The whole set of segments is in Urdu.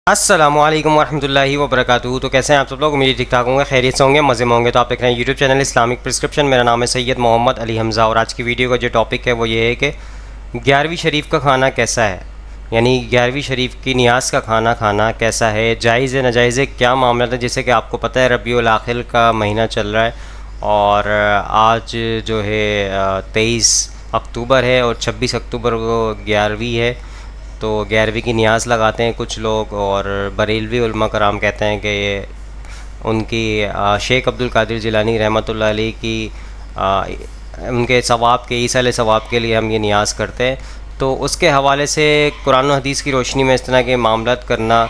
السلام علیکم ورحمۃ اللہ وبرکاتہ۔ تو کیسے ہیں آپ سب لوگ؟ امید ٹھیک ٹھاک ہوں گے، خیریت سے ہوں گے، مزے میں ہوں گے۔ تو آپ دیکھ رہے ہیں یوٹیوب چینل اسلامک پرسکرپشن۔ میرا نام ہے سید محمد علی حمزہ، اور آج کی ویڈیو کا جو ٹاپک ہے وہ یہ ہے کہ 11ویں شریف کا کھانا کیسا ہے، یعنی 11ویں شریف کی نیاز کا کھانا کھانا کیسا ہے، جائز ہے ناجائز ہے، کیا معاملات ہے۔ جیسے کہ آپ کو پتہ ہے ربیع الاخر کا مہینہ چل رہا ہے، اور آج جو ہے 23 اکتوبر ہے، اور 26 اکتوبر کو 11ویں ہے۔ تو 11ویں کی نیاز لگاتے ہیں کچھ لوگ، اور بریلوی علماء کرام کہتے ہیں کہ یہ ان کی شیخ عبد القادر جیلانی رحمۃ اللہ علیہ کی ان کے ثواب کے، ایصال ثواب کے لیے ہم یہ نیاز کرتے ہیں۔ تو اس کے حوالے سے قرآن و حدیث کی روشنی میں اس طرح کے معاملات کرنا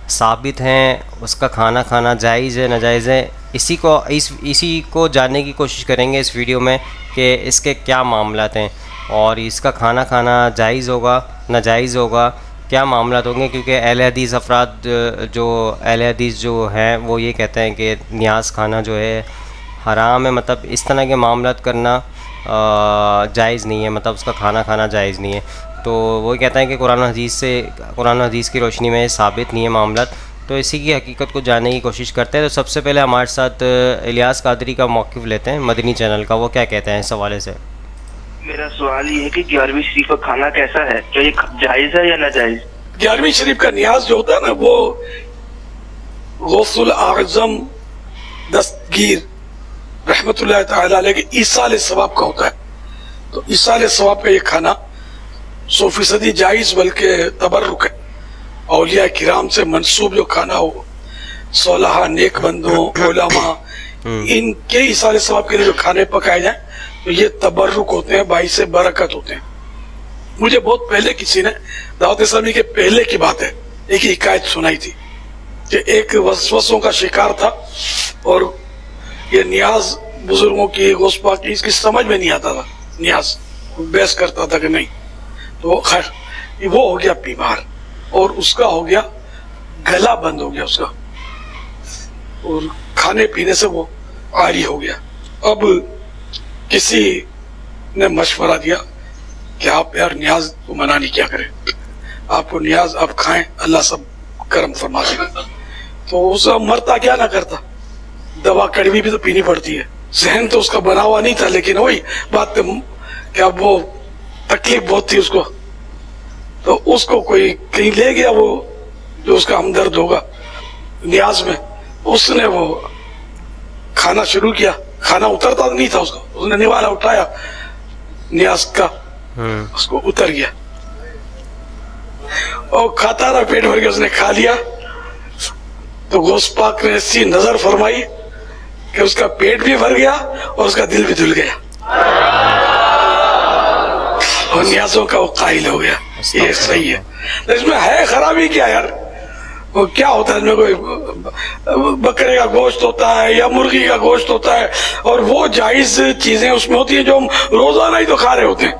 ثابت ہیں، اس کا کھانا کھانا جائز ہے ناجائز ہے، اسی کو جاننے کی کوشش کریں گے اس ویڈیو میں کہ اس کے کیا معاملات ہیں، اور اس کا کھانا کھانا جائز ہوگا ناجائز ہوگا، کیا معاملات ہوں گے۔ کیونکہ اہل حدیث افراد اہل حدیث جو ہیں وہ یہ کہتے ہیں کہ نیاز کھانا جو ہے حرام ہے، مطلب اس طرح کے معاملات کرنا جائز نہیں ہے، مطلب اس کا کھانا کھانا جائز نہیں ہے۔ تو وہ کہتا ہے کہ قرآن و حدیث کی روشنی میں ثابت نہیں ہے معاملات، تو اسی کی حقیقت کو جاننے کی کوشش کرتے ہیں۔ تو سب سے پہلے ہمارے ساتھ الیاس قادری کا موقف لیتے ہیں مدنی چینل کا، وہ کیا کہتے ہیں اس حوالے سے۔ میرا سوال یہ ہے کہ 11ویں شریف کا کھانا کیسا ہے، کیا یہ جائز ہے یا ناجائز؟ 11ویں شریف کا نیاز جو ہوتا ہے نا، وہ غوث الاعظم دستگیر رحمۃ اللہ تعالی علیہ کے ایصال ثواب کا ہوتا ہے۔ تو ایصال ثواب کا یہ کھانا 100% جائز بلکہ تبرک ہے۔ اولیاء کرام سے منسوب جو کھانا ہو، صالحہ نیک بندوں علماء، ان کے ایصال ثواب کے لیے جو کھانے پکائے جائیں تو یہ تبرک ہوتے ہیں، باعث برکت ہوتے ہیں۔ مجھے بہت پہلے کسی نے دعوت اسلامی کے پہلے کی بات ہے، ایک حکایت سنائی تھی کہ ایک وسوسوں کا شکار تھا، اور یہ نیاز بزرگوں کی غوث پاک کی اس کی سمجھ میں نہیں آتا تھا، نیاز بحث کرتا تھا کہ نہیں، تو خیر وہ ہو گیا بیمار، اور اس کا ہو گیا گلا بند ہو گیا اس کا، اور کھانے پینے سے وہ عاری ہو گیا۔ اب کسی نے مشورہ دیا کہ آپ یار نیاز کو منع نہیں کیا کریں، آپ کو نیاز آپ کھائیں، اللہ سب کرم فرما دے گا۔ تو اس کا مرتا کیا نہ کرتا، دوا کڑوی بھی تو پینی پڑتی ہے۔ ذہن تو اس کا بنا ہوا نہیں تھا، لیکن وہی بات کہ اب وہ تکلیف بہت تھی اس کو، تو اس کو کوئی کہیں لے گیا، وہ جو اس کا ہمدرد ہوگا نیاز میں، اس نے وہ کھانا شروع کیا، کھانا اترتا نہیں تھا اس کو، اس نے نوالا اٹھایا نیاز کا، اس کو اتر گیا، اور کھاتا رہا، پیٹ بھر کے اس نے کھا لیا۔ تو غوث پاک نے ایسی نظر فرمائی کہ اس کا پیٹ بھی بھر گیا اور اس کا دل بھی دھل گیا، اور نیازوں کا وہ قائل ہو گیا۔ یہ صحیح ہے، اس میں ہے خرابی کیا یار؟ وہ کیا ہوتا ہے، اس میں کوئی بکرے کا گوشت ہوتا ہے یا مرغی کا گوشت ہوتا ہے، اور وہ جائز چیزیں اس میں ہوتی ہیں جو ہم روزانہ ہی تو کھا رہے ہوتے ہیں۔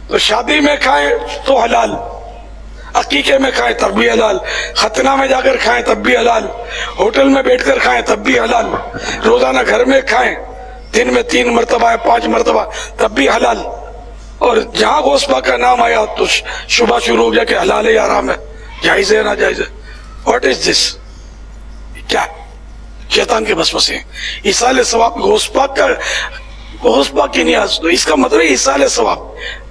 تو شادی میں کھائیں تو حلال، عقیقے میں کھائیں تب بھی حلال، ختنہ میں جا کر کھائیں تب بھی حلال، ہوٹل میں بیٹھ کر کھائیں تب بھی حلال، روزانہ گھر میں کھائیں دن میں 3 مرتبہ 5 مرتبہ تب بھی حلال۔ اور جہاں غوث پاک کا نام آیا تو شبہ شروع ہو گیا کہ حلال ہے یا حرام ہے، جائز ہے ناجائز ہے۔ واٹ از دس؟ کیا شیطان کے وسوسے ہیں۔ ایصال ثواب غوث پاک کی نیاز، تو اس کا مطلب ہے ایصال ثواب۔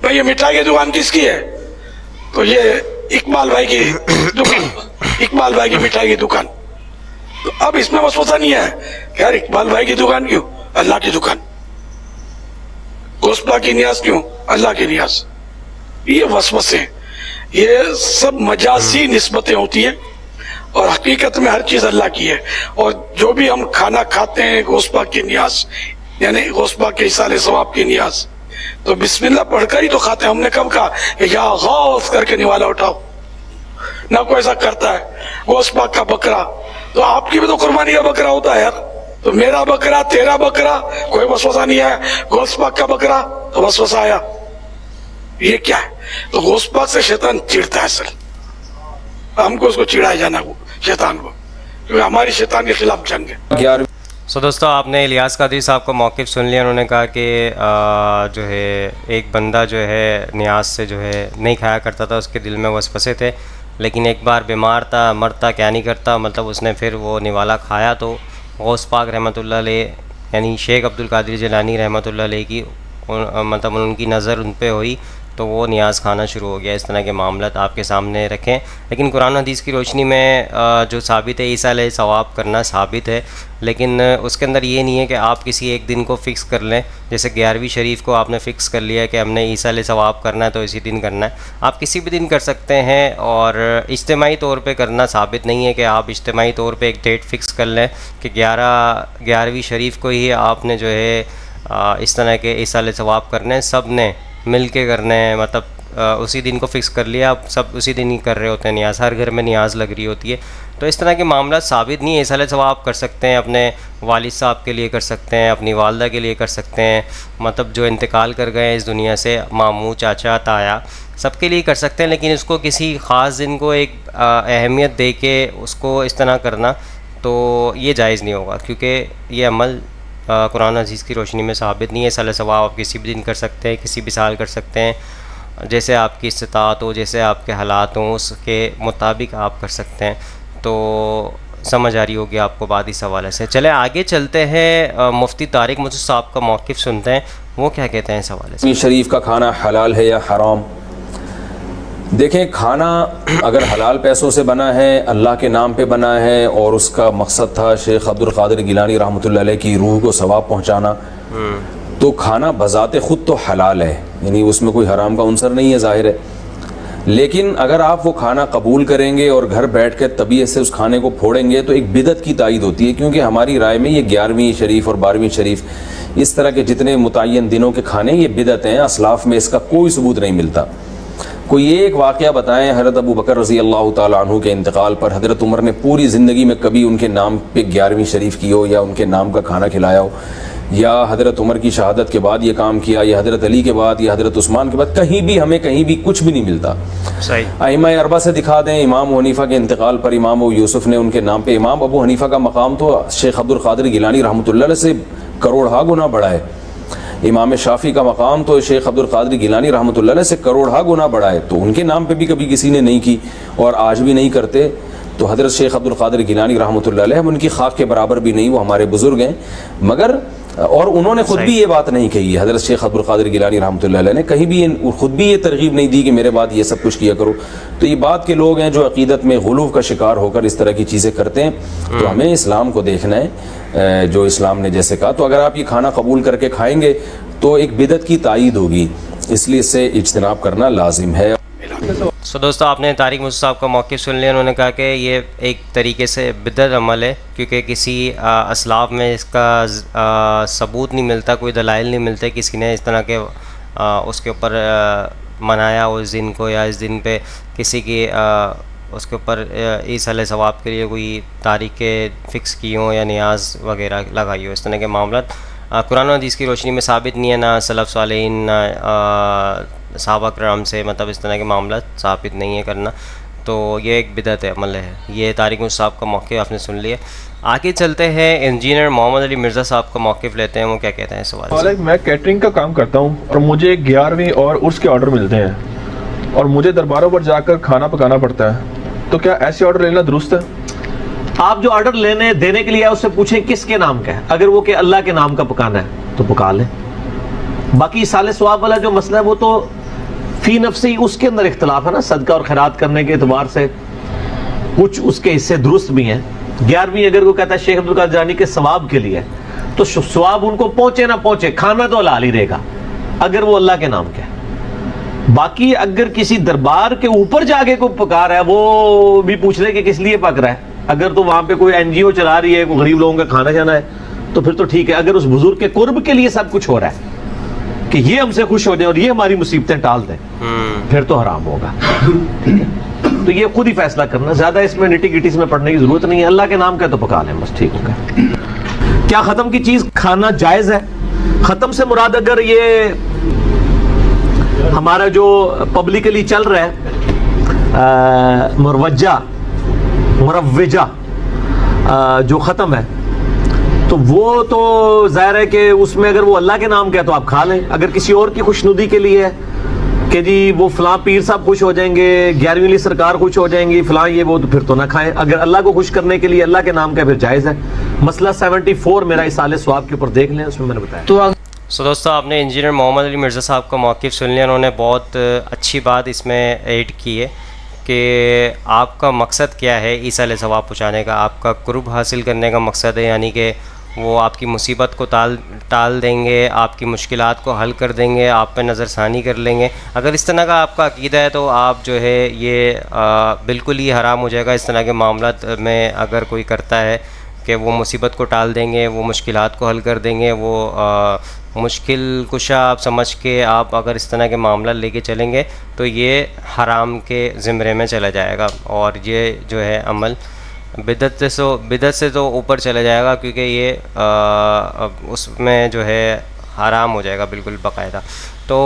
بھائی یہ مٹھائی کی دکان کس کی ہے؟ تو یہ اقبال بھائی کی دکان، اقبال بھائی کی مٹھائی کی دکان۔ تو اب اس میں وسوسہ نہیں ہے کہ یار اقبال بھائی کی دکان کیوں؟ اللہ کی دکان۔ غوث پاک کی نیاز کیوں؟ اللہ کی نیاز۔ یہ وسوسے، یہ سب مجازی نسبتیں ہوتی ہیں، اور حقیقت میں ہر چیز اللہ کی ہے۔ اور جو بھی ہم کھانا کھاتے ہیں غوث پاک کی نیاز، یعنی غوث پاک کے ایصال ثواب کی نیاز، تو بسم اللہ پڑھ کر ہی تو کھاتے ہیں۔ ہم نے کب کہا کہ یا غوث کر کے نوالا اٹھاؤ؟ نہ کوئی ایسا کرتا ہے۔ غوث پاک کا بکرا، تو آپ کی بھی تو قربانی کا بکرا ہوتا ہے یار، تو میرا بکرا تیرا بکرا، کوئی وسوسہ نہیں ہے۔ غوث پاک کا بکرا تو وسوسہ آیا، یہ کیا ہے؟ تو غوث پاک سے شیطان چڑھتا ہے، اصل ہم کو اس کو چڑھایا جانا وہ شیطان کو، کیونکہ ہماری شیطان کے خلاف جنگ ہے۔ سو دوستو، آپ نے الیاس قادری صاحب کا موقف سن لیا۔ انہوں نے کہا کہ جو ہے ایک بندہ جو ہے نیاز سے جو ہے نہیں کھایا کرتا تھا، اس کے دل میں وسوسے تھے، لیکن ایک بار بیمار تھا، مرتا کیا نہیں کرتا، مطلب اس نے پھر وہ نوالا کھایا تو غوث پاک رحمۃ اللہ علیہ یعنی شیخ عبد القادر جیلانی رحمۃ اللہ علیہ کی مطلب ان کی نظر ان پہ ہوئی تو وہ نیاز کھانا شروع ہو گیا۔ اس طرح کے معاملات آپ کے سامنے رکھیں، لیکن قرآن حدیث کی روشنی میں جو ثابت ہے عیسیٰ علیہ ثواب کرنا ثابت ہے، لیکن اس کے اندر یہ نہیں ہے کہ آپ کسی ایک دن کو فکس کر لیں، جیسے 11ویں شریف کو آپ نے فکس کر لیا ہے کہ ہم نے عیسیٰ علیہ ثواب کرنا ہے تو اسی دن کرنا ہے۔ آپ کسی بھی دن کر سکتے ہیں، اور اجتماعی طور پہ کرنا ثابت نہیں ہے کہ آپ اجتماعی طور پہ ایک ڈیٹ فکس کر لیں کہ 11ویں شریف کو ہی آپ نے جو ہے اس طرح کے عیسیٰ علیہ ثواب کرنے ہیں، سب نے مل کے کرنے ہیں، مطلب اسی دن کو فکس کر لیا، اب سب اسی دن ہی کر رہے ہوتے ہیں نیاز، ہر گھر میں نیاز لگ رہی ہوتی ہے، تو اس طرح کے معاملات ثابت نہیں ہے۔ عیسیٰ علیہ ثواب کر سکتے ہیں، اپنے والد صاحب کے لیے کر سکتے ہیں، اپنی والدہ کے لیے کر سکتے ہیں، مطلب جو انتقال کر گئے ہیں اس دنیا سے، ماموں، چاچا، تایا، سب کے لیے کر سکتے ہیں، لیکن اس کو کسی خاص دن کو ایک اہمیت دے کے اس کو اس طرح کرنا تو یہ جائز نہیں ہوگا، کیونکہ یہ عمل قرآن عزیز کی روشنی میں ثابت نہیں ہے۔ عیسیٰ علیہ ثواب آپ کسی بھی دن کر سکتے ہیں، کسی بھی سال کر سکتے ہیں، جیسے آپ کی استطاعت ہو، جیسے آپ کے حالات ہوں، اس کے مطابق آپ کر سکتے ہیں۔ تو سمجھ آ رہی ہوگی آپ کو بات اس حوالے سے۔ چلے آگے چلتے ہیں، مفتی طارق مسعود صاحب کا موقف سنتے ہیں، وہ کیا کہتے ہیں اس حوالے سے۔ شریف کا کھانا حلال ہے یا حرام؟ دیکھیں، کھانا اگر حلال پیسوں سے بنا ہے، اللہ کے نام پہ بنا ہے، اور اس کا مقصد تھا شیخ عبد القادر گیلانی رحمۃ اللہ علیہ کی روح کو ثواب پہنچانا، تو کھانا بذات خود تو حلال ہے، یعنی اس میں کوئی حرام کا عنصر نہیں ہے، ظاہر ہے۔ لیکن اگر آپ وہ کھانا قبول کریں گے اور گھر بیٹھ کے طبیعت سے اس کھانے کو پھوڑیں گے تو ایک بدعت کی تائید ہوتی ہے، کیونکہ ہماری رائے میں یہ 11ویں شریف اور 12ویں شریف اس طرح کے جتنے متعین دنوں کے کھانے یہ بدعت ہیں، اسلاف میں اس کا کوئی ثبوت نہیں ملتا۔ کوئی ایک واقعہ بتائیں حضرت ابو بکر رضی اللہ تعالیٰ عنہ کے انتقال پر حضرت عمر نے پوری زندگی میں کبھی ان کے نام پہ 11ویں شریف کی ہو، یا ان کے نام کا کھانا کھلایا ہو، یا حضرت عمر کی شہادت کے بعد یہ کام کیا، یا حضرت علی کے بعد، یا حضرت عثمان کے بعد، کہیں بھی ہمیں کہیں بھی کچھ بھی نہیں ملتا۔ صحیح۔ ائمہ اربعہ سے دکھا دیں، امام ابو حنیفہ کے انتقال پر امام ابو یوسف نے ان کے نام پہ، امام ابو حنیفہ کا مقام تو شیخ عبد القادر گیلانی رحمۃ اللہ علیہ سے کروڑہا گنا بڑا ہے، امام شافعی کا مقام تو شیخ عبد القادر گیلانی رحمۃ اللہ علیہ سے کروڑہا گنا بڑا ہے، تو ان کے نام پہ بھی کبھی کسی نے نہیں کی اور آج بھی نہیں کرتے۔ تو حضرت شیخ عبد القادر گیلانی رحمۃ اللہ علیہ، ہم ان کی خاک کے برابر بھی نہیں، وہ ہمارے بزرگ ہیں، مگر اور انہوں نے خود بھی یہ بات نہیں کہی ہے، حضرت شیخ عبد القادر گیلانی رحمۃ اللہ علیہ نے کہیں بھی خود بھی یہ ترغیب نہیں دی کہ میرے بعد یہ سب کچھ کیا کرو۔ تو یہ بات کے لوگ ہیں جو عقیدت میں غلو کا شکار ہو کر اس طرح کی چیزیں کرتے ہیں، تو ہمیں اسلام کو دیکھنا ہے جو اسلام نے جیسے کہا۔ تو اگر آپ یہ کھانا قبول کر کے کھائیں گے تو ایک بدعت کی تائید ہوگی، اس لیے اس سے اجتناب کرنا لازم ہے۔ دوستو، آپ نے طارق مسعود صاحب کا موقف سن لیا، انہوں نے کہا کہ یہ ایک طریقے سے بدعت عمل ہے، کیونکہ کسی اسلاف میں اس کا ثبوت نہیں ملتا، کوئی دلائل نہیں ملتے کسی نے اس طرح کے اس کے اوپر منایا اس دن کو، یا اس دن پہ کسی کی اس کے اوپر عیسیٰ علیہ ثواب کے لیے کوئی تاریخیں فکس کی ہوں یا نیاز وغیرہ لگائی ہو۔ اس طرح کے معاملات قرآن و حدیث کی روشنی میں ثابت نہیں ہے، نہ سلف صالحین نہ صحابہ کرام سے مطلب اس طرح کے معاملات ثابت نہیں ہے کرنا، تو یہ ایک بدعت عمل ہے۔ یہ طارق مسعود صاحب کا موقف آپ نے سن لیا۔ آگے چلتے ہیں، انجینئر محمد علی مرزا صاحب کا موقف لیتے ہیں، وہ کیا کہتے ہیں اس سوال سے۔ میں کیٹرنگ کا کام کرتا ہوں اور مجھے 11ویں اور عرس کے آرڈر ملتے ہیں اور مجھے درباروں پر جا کر کھانا پکانا پڑتا ہے، تو کیا ایسے آرڈر لینا درست ہے؟ آپ جو آرڈر دینے کے لیے اس سے پوچھیں کس کے نام کا ہے، اگر وہ کہ اللہ کے نام کا پکانا ہے تو پکا لیں۔ باقی سال ثواب والا جو مسئلہ ہے وہ تو فی نفسی اس کے اندر اختلاف ہے نا، صدقہ اور خیرات کرنے کے اعتبار سے کچھ اس کے حصے درست بھی ہیں۔ 11ویں اگر وہ کہتا ہے شیخ عبد القادر جیلانی کے ثواب کے لیے، تو ثواب ان کو پہنچے نہ پہنچے، کھانا تو حلال ہی رہے گا اگر وہ اللہ کے نام کا ہے۔ باقی اگر کسی دربار کے اوپر جا کے کوئی پکا رہا ہے، وہ بھی پوچھ رہے کہ کس لیے پک رہا ہے، اگر تو وہاں پہ کوئی NGO چلا رہی ہے، کوئی غریب لوگوں کا کھانا جانا ہے تو پھر تو ٹھیک ہے۔ اگر اس بزرگ کے قرب کے لیے سب کچھ ہو رہا ہے کہ یہ ہم سے خوش ہو جائیں اور یہ ہماری مصیبتیں ٹال دیں، پھر تو حرام ہوگا۔ تو یہ خود ہی فیصلہ کرنا، زیادہ اس میں نٹی گٹی میں پڑھنے کی ضرورت نہیں ہے، اللہ کے نام کا تو پکا لیں بس، ٹھیک ہوگا۔ کیا ختم کی چیز کھانا جائز ہے؟ ختم سے مراد اگر یہ ہمارا جو پبلکلی چل رہا ہے مروجہ جو ختم ہے، تو وہ تو ظاہر ہے کہ اس میں اگر وہ اللہ کے نام کا ہے تو آپ کھا لیں، اگر کسی اور کی خوشنودی کے لیے ہے کہ جی وہ فلاں پیر صاحب خوش ہو جائیں گے, 11ویں والی سرکار خوش ہو جائیں گی, فلاں یہ وہ, تو پھر تو نہ کھائیں. اگر اللہ کو خوش کرنے کے لیے اللہ کے نام کا پھر جائز ہے. مسئلہ 74 میرا اصالِ ثواب کے اوپر دیکھ لیں, اس میں نے بتایا. تو دوستوں آپ نے انجینئر محمد علی مرزا صاحب کا موقف سن لیا. انہوں نے بہت اچھی بات اس میں ایڈ کی ہے کہ آپ کا مقصد کیا ہے ایصال ثواب پہنچانے کا. آپ کا قرب حاصل کرنے کا مقصد ہے, یعنی کہ وہ آپ کی مصیبت کو ٹال دیں گے, آپ کی مشکلات کو حل کر دیں گے, آپ پہ نظر ثانی کر لیں گے. اگر اس طرح کا آپ کا عقیدہ ہے تو آپ جو ہے یہ بالکل ہی حرام ہو جائے گا. اس طرح کے معاملات میں اگر کوئی کرتا ہے کہ وہ مصیبت کو ٹال دیں گے, وہ مشکلات کو حل کر دیں گے, وہ مشکل کشا آپ سمجھ کے آپ اگر اس طرح کے معاملہ لے کے چلیں گے تو یہ حرام کے زمرے میں چلا جائے گا, اور یہ جو ہے عمل بدعت سے تو اوپر چلا جائے گا, کیونکہ یہ اس میں جو ہے حرام ہو جائے گا بالکل باقاعدہ. تو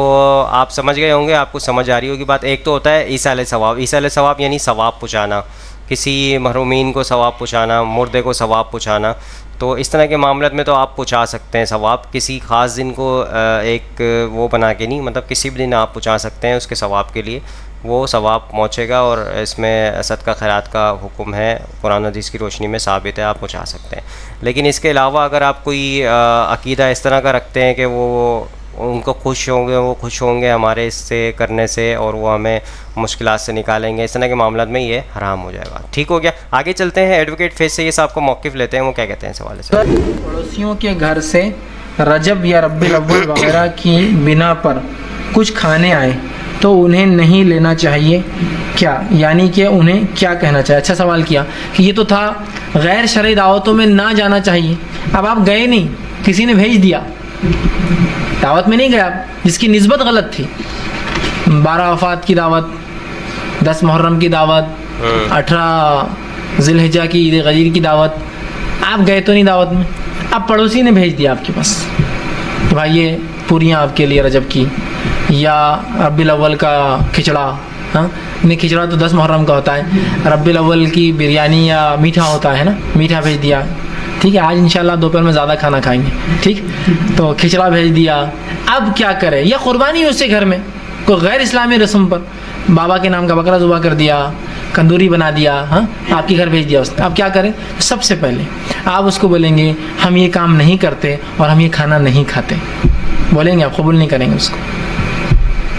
آپ سمجھ گئے ہوں گے, آپ کو سمجھ آ رہی ہوگی بات. ایک تو ہوتا ہے ایصال ثواب. ایصال ثواب یعنی ثواب پہنچانا, کسی محرومین کو ثواب پہنچانا, مردے کو ثواب پہنچانا. تو اس طرح کے معاملات میں تو آپ پہنچا سکتے ہیں ثواب. کسی خاص دن کو ایک وہ بنا کے نہیں, مطلب کسی بھی دن آپ پہنچا سکتے ہیں اس کے ثواب کے لیے, وہ ثواب پہنچے گا. اور اس میں صدقہ خیرات کا حکم ہے, قرآن حدیث کی روشنی میں ثابت ہے, آپ پہنچا سکتے ہیں. لیکن اس کے علاوہ اگر آپ کوئی عقیدہ اس طرح کا رکھتے ہیں کہ وہ ان کو خوش ہوں گے ہمارے اس سے کرنے سے, اور وہ ہمیں مشکلات سے نکالیں گے, اس طرح کے معاملات میں یہ حرام ہو جائے گا. ٹھیک ہو گیا, آگے چلتے ہیں. ایڈوکیٹ فیض سید صاحب کو موقف لیتے ہیں, وہ کیا کہتے ہیں اس حوالے سے. پڑوسیوں کے گھر سے رجب یا ربیع الاول وغیرہ کی بنا پر کچھ کھانے آئے تو انہیں نہیں لینا چاہیے کیا؟ یعنی کہ انہیں کیا کہنا چاہیے؟ اچھا سوال کیا کہ یہ تو تھا غیر شرعی دعوتوں میں نہ جانا چاہیے. اب آپ گئے نہیں, کسی نے بھیج دیا, دعوت میں نہیں گئے آپ, جس کی نسبت غلط تھی. 12 وفات کی دعوت, 10 محرم کی دعوت, 18 ذی الحجہ کی عید غدیر کی دعوت, آپ گئے تو نہیں دعوت میں. اب پڑوسی نے بھیج دیا آپ کے پاس, بھائی یہ پوریاں آپ کے لیے رجب کی, یا ربیع الاول کا کھچڑا. ہاں نہیں, کھچڑا تو 10 محرم کا ہوتا ہے, ربیع الاول کی بریانی یا میٹھا ہوتا ہے نا, میٹھا بھیج دیا. ٹھیک ہے, آج انشاءاللہ دوپہر میں زیادہ کھانا کھائیں گے, ٹھیک, تو کھچڑا بھیج دیا. اب کیا کرے؟ یا قربانی اس سے گھر میں کوئی غیر اسلامی رسم پر بابا کے نام کا بکرا ذبح کر دیا, کندوری بنا دیا, ہاں آپ کے گھر بھیج دیا اس نے. اب کیا کریں؟ سب سے پہلے آپ اس کو بولیں گے ہم یہ کام نہیں کرتے اور ہم یہ کھانا نہیں کھاتے. بولیں گے آپ, قبول نہیں کریں گے اس کو.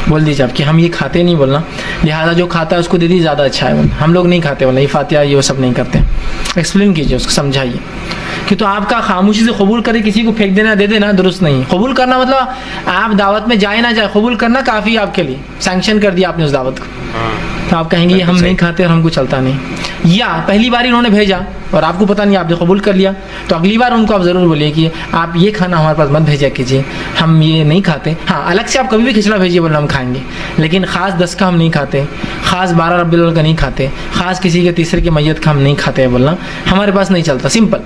بول دیجیے آپ کہ ہم یہ کھاتے نہیں, بولنا لہٰذا جو کھاتا ہے اس کو دے دیجیے, زیادہ اچھا ہے. بولنا ہم لوگ نہیں کھاتے, بولنا یہ فاتحہ یہ وہ سب نہیں کرتے. ایکسپلین کیجیے اس کو, سمجھائیے کہ تو آپ کا خاموشی سے قبول کرے, کسی کو پھینک دینا دے دینا درست نہیں. قبول کرنا مطلب آپ دعوت میں جائے نہ جائے, قبول کرنا کافی آپ کے لیے, سینکشن کر دیا آپ نے اس دعوت کو. تو آپ کہیں گے ہم نہیں کھاتے اور ہم کو چلتا نہیں. یا پہلی بار انہوں نے بھیجا اور آپ کو پتہ نہیں, آپ نے قبول کر لیا, تو اگلی بار ان کو آپ ضرور بولیے کہ آپ یہ کھانا ہمارے پاس مت بھیجا کیجیے, ہم یہ نہیں کھاتے. ہاں الگ سے آپ کبھی بھی کھچڑا بھیجیے, بولنا ہم کھائیں گے, لیکن خاص 10 کا ہم نہیں کھاتے, خاص 12 ربیع الاول کا نہیں کھاتے, خاص کسی کے تیسرے کے میت کا ہم نہیں کھاتے. بولنا ہمارے پاس نہیں چلتا. سمپل.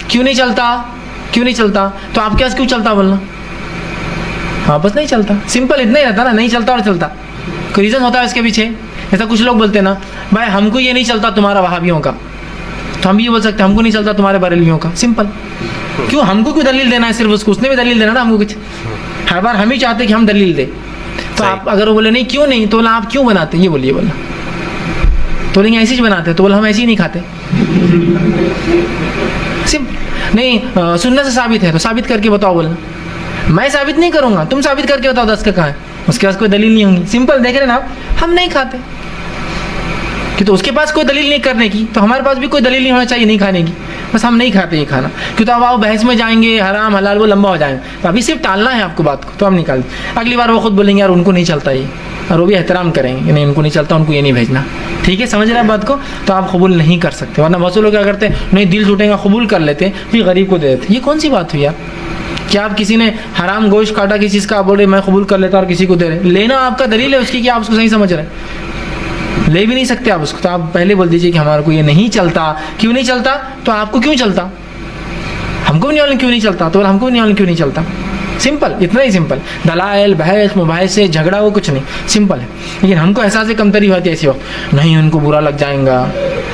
کیوں نہیں چلتا؟ تو آپ کے پاس کیوں چلتا؟ بولنا ہاں بس نہیں چلتا. سمپل اتنا ہی رہتا نا, نہیں چلتا اور چلتا. کوئی ریزن ہوتا ہے اس کے پیچھے. ایسا کچھ لوگ بولتے ہیں نا, بھائی ہم کو یہ نہیں چلتا تمہارا وہابیوں کا, تو ہم بھی یہ بول سکتے ہیں ہم کو نہیں چلتا تمہارے بریلویوں کا. سمپل. کیوں ہم کو کوئی دلیل دینا ہے؟ صرف اس نے بھی دلیل دینا نا ہم کو کچھ. ہر بار ہم ہی چاہتے ہیں کہ ہم دلیل دیں. تو آپ اگر وہ بولے نہیں کیوں نہیں, تو بولا آپ کیوں بناتے ہیں, یہ بولیے. بولنا تو بولیں گے ایسے ہی بناتے, تو بولا ہم ایسے ہی نہیں کھاتے. نہیں سننے سے ثابت ہے تو ثابت کر کے بتاؤ. بولنا میں ثابت نہیں کروں گا, تم ثابت کر کے بتاؤ 10 کا کہاں ہے. اس کے پاس کوئی دلیل نہیں ہوں گی. سمپل. دیکھ رہے نا آپ, ہم نہیں کھاتے کہ تو اس کے پاس کوئی دلیل نہیں کرنے کی, تو ہمارے پاس بھی کوئی دلیل نہیں ہونا چاہیے نہیں کھانے کی. بس ہم نہیں کھاتے یہ کھانا. کیوں؟ تو اب آپ بحث میں جائیں گے, حرام حلال وہ لمبا ہو جائیں گے. تو ابھی صرف ٹالنا ہے آپ کو بات کو, تو ہم نکال دیں. اگلی بار وہ خود بولیں گے یار ان کو نہیں چلتا یہ, اور وہ بھی احترام کریں گے, نہیں ان کو نہیں چلتا, ان کو یہ نہیں بھیجنا. ٹھیک ہے, سمجھ رہے ہیں بات کو. تو آپ قبول نہیں کر سکتے. ورنہ بہت سے لوگ کیا کرتے ہیں, نہیں دل ٹوٹے گا, قبول کر لیتے, پھر غریب کو دے دیتے. یہ کون سی بات ہوئی یار؟ کیا آپ کسی نے حرام گوشت کاٹا کسی چیز کا, آپ بول رہے میں قبول کر لیتا اور کسی کو دے رہے. لینا آپ کا دلیل ہے اس کی کہ آپ اس کو صحیح سمجھ رہے ہیں, لے بھی نہیں سکتے آپ اس کو. تو آپ پہلے بول دیجیے کہ ہمارے کو یہ نہیں چلتا. کیوں نہیں چلتا؟ تو آپ کو کیوں چلتا؟ ہم کو بھی نہیں, کیوں نہیں چلتا, تو ہم کو بھی نہیں, کیوں نہیں چلتا. سمپل. اتنا ہی سمپل. دلائل بحث مباحثے جھگڑا وہ کچھ نہیں, سمپل ہے. لیکن ہم کو احساس کمتری ہوتی ہے ایسی وقت, نہیں ان کو برا لگ جائیں گا,